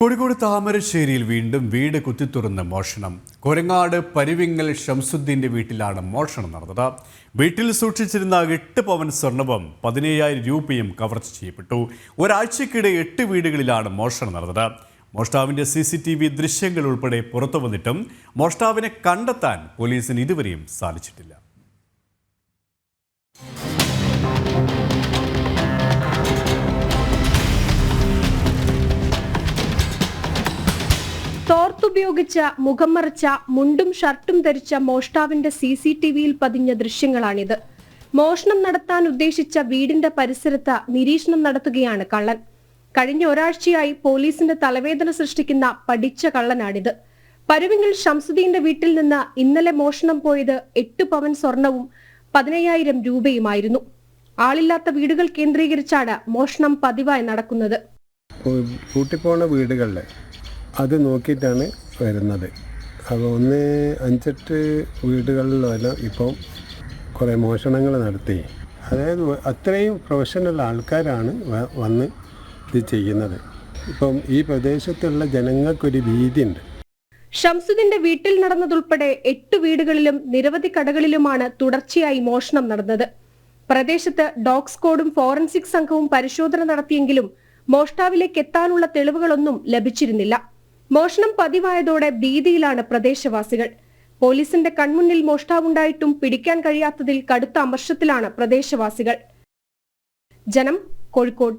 കോഴിക്കോട് താമരശ്ശേരിയിൽ വീണ്ടും വീട് കുത്തിത്തുറന്ന് മോഷണം. കൊരങ്ങാട് പരിവിങ്ങൽ ഷംസുദ്ദീന്റെ വീട്ടിലാണ് മോഷണം നടന്നത്. വീട്ടിൽ സൂക്ഷിച്ചിരുന്ന 8 പവൻ സ്വർണവും 17,000 രൂപയും കവർച്ച ചെയ്യപ്പെട്ടു. ഒരാഴ്ചക്കിടെ 8 വീടുകളിലാണ് മോഷണം നടന്നത്. മോഷ്ടാവിന്റെ CCTV ദൃശ്യങ്ങൾ ഉൾപ്പെടെ പുറത്തു വന്നിട്ടും മോഷ്ടാവിനെ കണ്ടെത്താൻ പോലീസിന് ഇതുവരെയും സാധിച്ചിട്ടില്ല. തോർത്തുപയോഗിച്ച മുഖം മറച്ച മുണ്ടും ഷർട്ടും ധരിച്ച മോഷ്ടാവിന്റെ CCTVയിൽ പതിഞ്ഞ ദൃശ്യങ്ങളാണിത്. മോഷണം നടത്താൻ ഉദ്ദേശിച്ച വീടിന്റെ പരിസരത്ത് നിരീക്ഷണം നടത്തുകയാണ് കള്ളൻ. കഴിഞ്ഞ ഒരാഴ്ചയായി പോലീസിന്റെ തലവേദന സൃഷ്ടിക്കുന്ന പഠിച്ച കള്ളനാണിത്. പരുവിങ്ങൽ ഷംസുദ്ദീന്റെ വീട്ടിൽ നിന്ന് ഇന്നലെ മോഷണം പോയത് 8 പവൻ സ്വർണവും 17,000 രൂപയുമായിരുന്നു. ആളില്ലാത്ത വീടുകൾ കേന്ദ്രീകരിച്ചാണ് മോഷണം പതിവായി നടക്കുന്നത്. കൂട്ടിപ്പോണ വീടുകളിൽ അത് നോക്കിയിട്ടാണ് വരുന്നത്. അപ്പോൾ 5-8 വീടുകളിലെല്ലാം ഇപ്പം കുറേ മോഷണങ്ങൾ നടത്തി. അതായത് അത്രയും പ്രൊഫഷണൽ ആൾക്കാരാണ് വന്ന് ഇത് ചെയ്യുന്നത്. ഇപ്പം ഈ പ്രദേശത്തുള്ള ജനങ്ങൾക്കൊരു ഭീതിയുണ്ട്. ഷംസുദ്ദീന്റെ വീട്ടിൽ നടന്നതുൾപ്പെടെ 8 വീടുകളിലും നിരവധി കടകളിലുമാണ് തുടർച്ചയായി മോഷണം നടന്നത്. പ്രദേശത്ത് ഡോഗ് സ്ക്വാഡും ഫോറൻസിക് സംഘവും പരിശോധന നടത്തിയെങ്കിലും മോഷ്ടാവിലേക്ക് എത്താനുള്ള തെളിവുകളൊന്നും ലഭിച്ചിരുന്നില്ല. മോഷണം പതിവായതോടെ ഭീതിയിലാണ് പ്രദേശവാസികൾ. പോലീസിന്റെ കൺമുന്നിൽ മോഷ്ടാവുണ്ടായിട്ടും പിടിക്കാൻ കഴിയാത്തതിൽ കടുത്ത അമർഷത്തിലാണ് പ്രദേശവാസികൾ. ജനം, കോഴിക്കോട്.